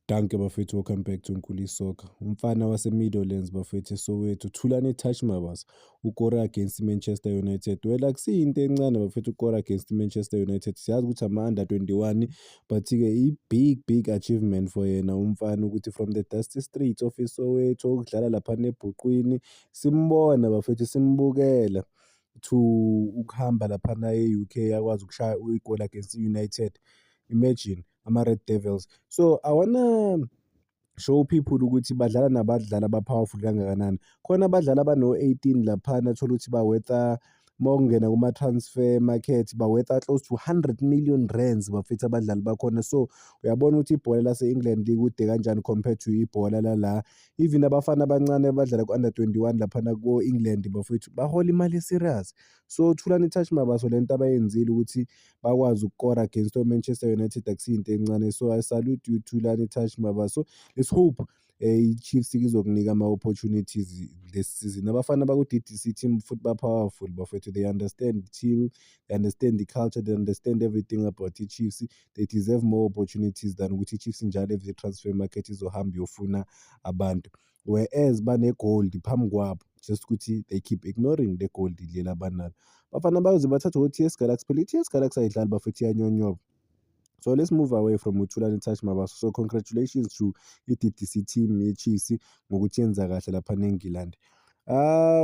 Danke bafethu, welcome back to Nkuli Soccer. Umfana wase-Meadowlands bafethu eSoweto, Thulani Touch Mabasa, ukora against Manchester United. Well, akusiyinto encane bafethu ukora against Manchester United. Siyazi ukuthi ama-under 21, but-ke i-big achievement for yena umfana ukuthi from the dusty streets of eSoweto, ukudlala laphana ebhuqwini, simbona bafethu, simbukela to ukuhamba laphana e-UK akwazi ukushaya igoli against United. Imagine ama-Red Devils. So I wanna show people ukuthi badlala nabadlali aba-powerful kangakanani. Khona abadlali abano-18 laphana thola ukuthi bawetha mawungena kuma-transfer market bawetha close to 100 million rands bafethu abadlali bakhona. So uyabona ukuthi ibhola lase-England likude kanjani compared to ibhola la. Even abafana abancane abadlala ku-under 21 laphana ko-England bafethu bahola imali e-serious. So Thulani Touch Mabaso lento abayenzile ukuthi bakwazi ukukora against Manchester United akusiyinto encane. So I salute you Thulani Touch Mabaso. Let's hope i-Chiefs izokunika ama-opportunities this season. Abafana baku-DDC team futhi ba-powerful bafethu, they understand the team, they understand the culture, they understand everything about i-Chiefs. They deserve more opportunities than ukuthi i-Chiefs njalo every transfer market izohamba iyofuna abantu, whereas bane-gold phambi kwabo, just ukuthi they keep ignoring the gold lela abanalo. Bafana bayoze bathathe o-TS Galaxy phela i-TS Galaxy ayidlali bafethu iyanyonyoba. So let's move away from Thulani Touch Mabaso. So congratulations to i-DDC team ye-Chiefs ngokuthi yenza kahle lapha eNgilandi.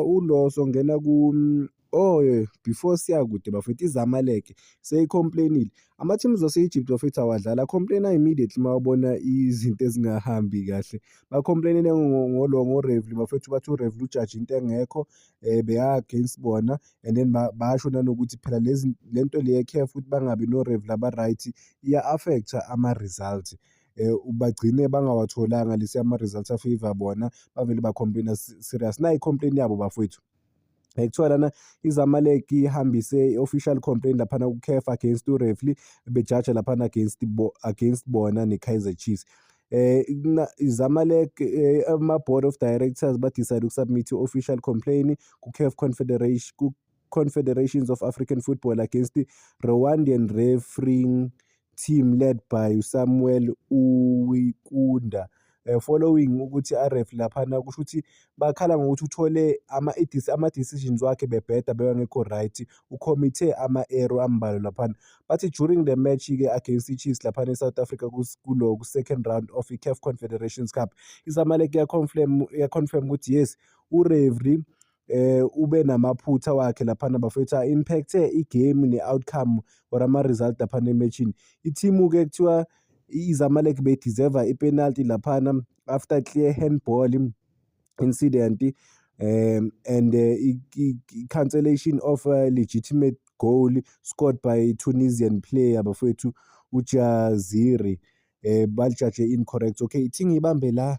Uloso ngena before siyakude bafethu iZamalek seyicomplainile. Ama-teams wase-Egypt bafethu awadlala complaina immediately mawabona izinto ezingahambi kahle. Bacomplainele ngo-Revli bafethu bathi uRevli ujaji into engekho against bona, and then basho nanokuthi phela lento le ye-CAF ukuthi bangabi no-Revli aba-right iya-affecta ama-results. Bagcine bangawatholanga lesi ama-results afavor bona, bavele bacomplaina serious. Na i-complain yabo bafethu. Kuthiwa lana iZamalek ihambise i-official complaint laphana ku-CAF against uRefli bejaja laphana against bona ne-Kaizer Chiefs. iZamalek ama-board of directors badecide ukusubmit i-official complaint ku-CAF Confederations of African Football against the Rwandan refereeing team led by Samuel Uwikunda. Following ukuthi aref laphana kusho ukuthi bakhala ngokuthi uthole ama-decisions wakhe bebheda bengekho right, ucommithe ama-error ambalwa laphana. Bathi during the match-ke against i-Chiefs laphana e-South Africa second round of i-CAF Confederations Cup, iZamalek iyaconfirm ukuthi yes uRevri ube namaphutha wakhe laphana bafethu impacte igame ne-outcome or ama-result laphana ematchini. Iteam-ke kuthiwa iZamalek bedeserve ipenalty laphana after clear handball incident and cancellation of a legitimate goal scored by Tunisian player bafethu uJaziri balijaje incorrect. Okay, ithi ngibambe la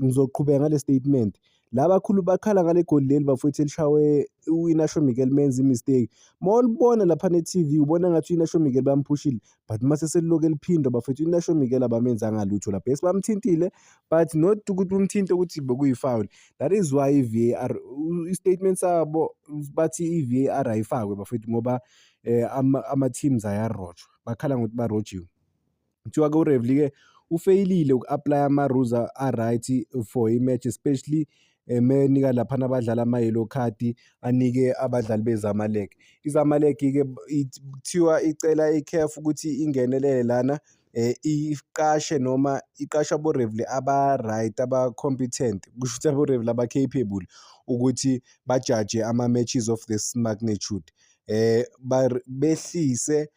ngizoqhubeka ngale statement. Labakhulu bakhala ngale goal leli bafethu elishawe uInacio Miguel menza imistake. Mawulibona lapha ne-TV ubona ngathi uInacio Miguel bamphushile, but mase seliloke liphindwa bafethu uInacio Miguel abamenzanga lutho lapha. Yes bamthintile, but not ukuthi umthinte ukuthi bekuyi-foul. That is why i-VAR i-statement sabo bathi i-VAR ayifakwe bafethu ngoba ama-teams ayarojwa, bakhala ngokuthi barojiwe. Kuthiwa-ke uRevli-ke ufeyilile uku-apply ama-rules a-right for i-match, especially menika laphana abadlali ama-yellow card anike abadlali beZamalek. iZamalek-ke kuthiwa icela i-CAF ukuthi ingenelele lana iqashe noma iqashe abo-Revli aba-right aba-competent, kusho ukuthi abo-Revli aba-capable ukuthi bajaje ama-matches of this magnitude. Behlise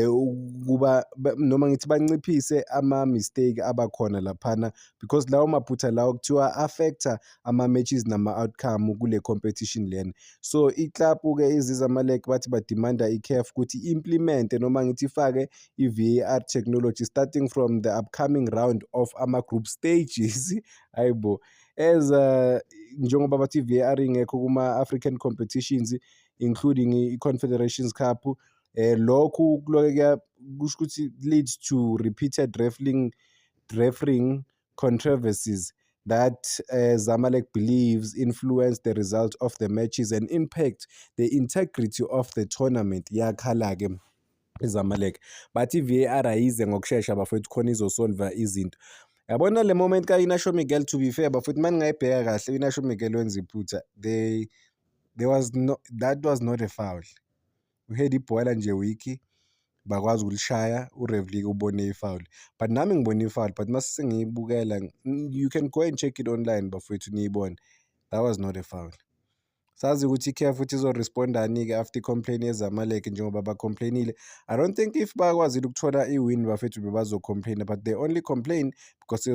ukuba noma ngithi banciphise ama-mistake abakhona laphana, because lawo maphutha lawo kuthiwa affecta ama-matches nama-outcome kule competition lena. So iklabhu-ke iZamalek bathi badimanda i-CAF ukuthi i-implemente noma ngithi ifake i-VAR technology starting from the upcoming round of ama-group stages. Hayibo, as njengoba bathi i-VAR ingekho kuma-African competitions including i-Confederations Cup, lokhu kusho ukuthi leads to repeated refereeing controversies that Zamalek believes influence the result of the matches and impact the integrity of the tournament. Yakhala-ke iZamalek bathi i-VAR ayize ngokushesha bafethu khona izosolva izinto. Yabona le moment ka-Inacio Miguel, to be fair bafowethu uma ningayibheka kahle u-Inacio Miguel wenza iphutha. There was that was not a foul. Uhead ibhola nje wiki bakwazi ukulishaya uRevlik ubone ifoul, but nami ngibone ifoul, but mase sengiyibukela you can go and check it online bafowethu niyibone. That was not a foul. Sazi ukuthi i-CAF futhi izoresponda-ke after i-complain yeZamalek njengoba bacomplainile. I don't think if bakwazile ukuthola i-win bafethu bebazocomplaina, but they only complain because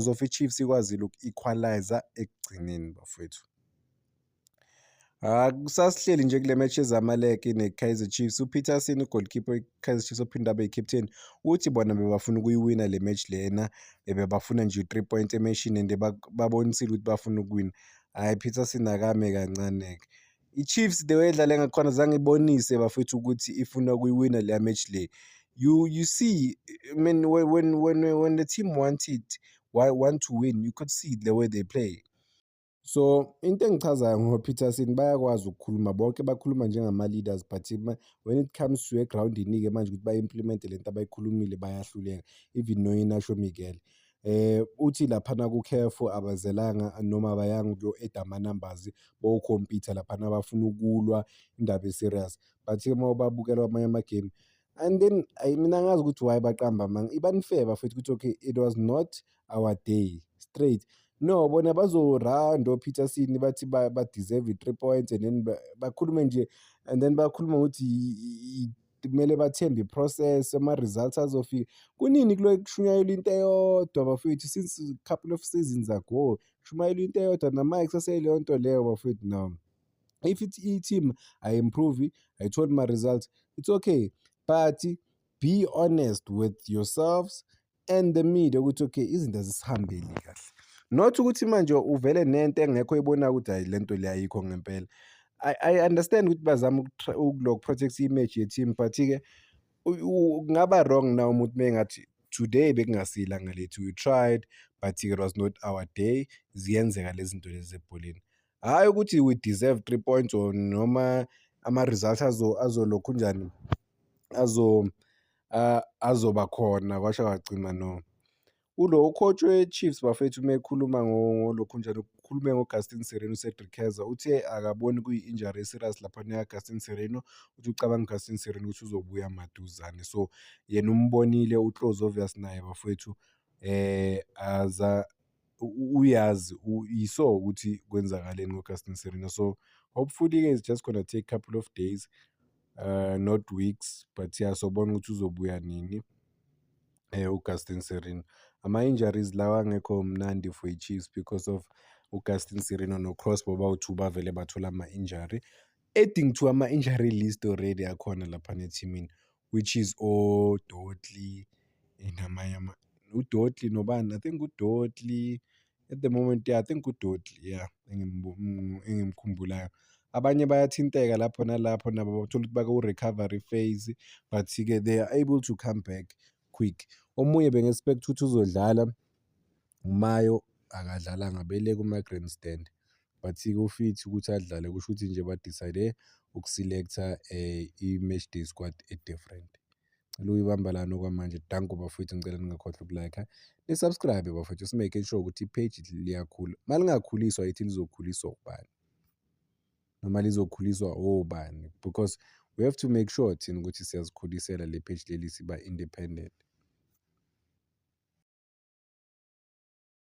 of i-Chiefs ikwazile uku-equalizer ekugcineni bafowethu. Kusasihleli nje kule match yeZamalek ne-Kaizer Chiefs. uPeterson ugoalkeeper we-Kaizer Chiefs ophinde abe yi-captain uthi bona bebafuna ukuyiwina le match lena, bebafuna nje u-3 point emeshini and babonisile ukuthi bafuna ukuwina. Hhayi, Peterson akame kancane-ke. I-Chiefs the way edlale ngakhona zange ibonise bafethu ukuthi ifuna ukuyiwina leya match le. You see, I mean, when the team want to win, you could see the way they play. So into engichazayo ngoPeterson bayakwazi ukukhuluma, bonke bakhuluma njengama-leaders, but when it comes to egrawundini-ke manje ukuthi bayi-implement lento abayikhulumile bayahluleka, even no-Inacio Miguel. Uthi laphana ku-CAF abazelanga noma abayanga ukuyo-add ama-numbers bokompyutha laphana bafuna ukulwa indaba e-serious, but-ke uma babukela amanye amagame and then mina angazi ukuthi why baqamba amanga. Iba-unfair bafethu ukuthi okay, it was not our day straight. No, bona bazoranda oPeterson bathi ba-deserve i-3 points and then bakhulume nje, and then bakhuluma ukuthi kumele bathembe i-process, ama-results azofika. Kunini kulo kushunyayelwa into eyodwa bafowethu since a couple of seasons ago, kushumayelwa into eyodwa nama-Ajax aseyeleyo nto leyo bafowethu. No, if i-team ayi-improve, ayitholi ma-results, it's okay, but be honest with yourselves and the media ukuthi okay, izinto azisihambeli kahle. Not ukuthi manje uvele nento engekho eyibonayo ukuthi hayi lento le ayikho ngempela. I understand ukuthi bazama ukuprotect i-image ye-team, but-ke kungaba wrong now umuntu mengathi today bekungasiyo ilanga lethu, we tried but it was not our day. Ziyenzeka lezi zinto lezi ebholeni. Hhayi ukuthi we deserve 3 points or noma ama-results azolokhu njani azoba khona kwasha kwagcina, no. Ulo ucoach we-Chiefs bafethu mekhuluma ngolokhu njani, ukhulume ngoGustin Sereno, uCedric Keza uthe akaboni kuyi-injury e-serious laphana yaGustin Sereno, uthi ucabanga uGustin Sereno ukuthi uzobuya maduzane. So yena umbonile u-close obvious naye bafowethu, uyazi yiso ukuthi kwenzakaleni ngoGustin Sereno. So hopefully-ke it's just gonna take couple of days, not weeks, but yeah, sobona ukuthi uzobuyela nini uGustin Sereno. Ama-injuries lawa angekho mnandi for i-Chiefs because of uGustin Sereno no-Crossbow bawu-2 bavele bathola ama-injury, adding to ama-injury list already akhona laphana ethimini, which is oDodley namanye uDodley nobani, I think uDodley at the moment, yeah, I think uDodley, yeah, engimkhumbulayo. Abanye bayathinteka lapho nalapho nabo bathola ukuthi baku-recovery phase, but-ke they are able to come back quick. Omunye bengi-expect ukuthi uzodlala uMayo, akadlalanga bele kuma-grandstand, but-ke ufit ukuthi adlale, kusho ukuthi nje ba-decide ukuselekta i-match day squad e-different. Ngicela uyibamba lana okwamanje. Danko bafowethu, ngicela ningakhohlwa uku-like ni-subscribe bafowethu, si-make sure ukuthi i-page liyakhula. Uma lingakhuliswa yithi lizokhuliswa ubani noma lizokhuliswa obani, because we have to make sure thina ukuthi siyazikhulisela le page leli siba independent.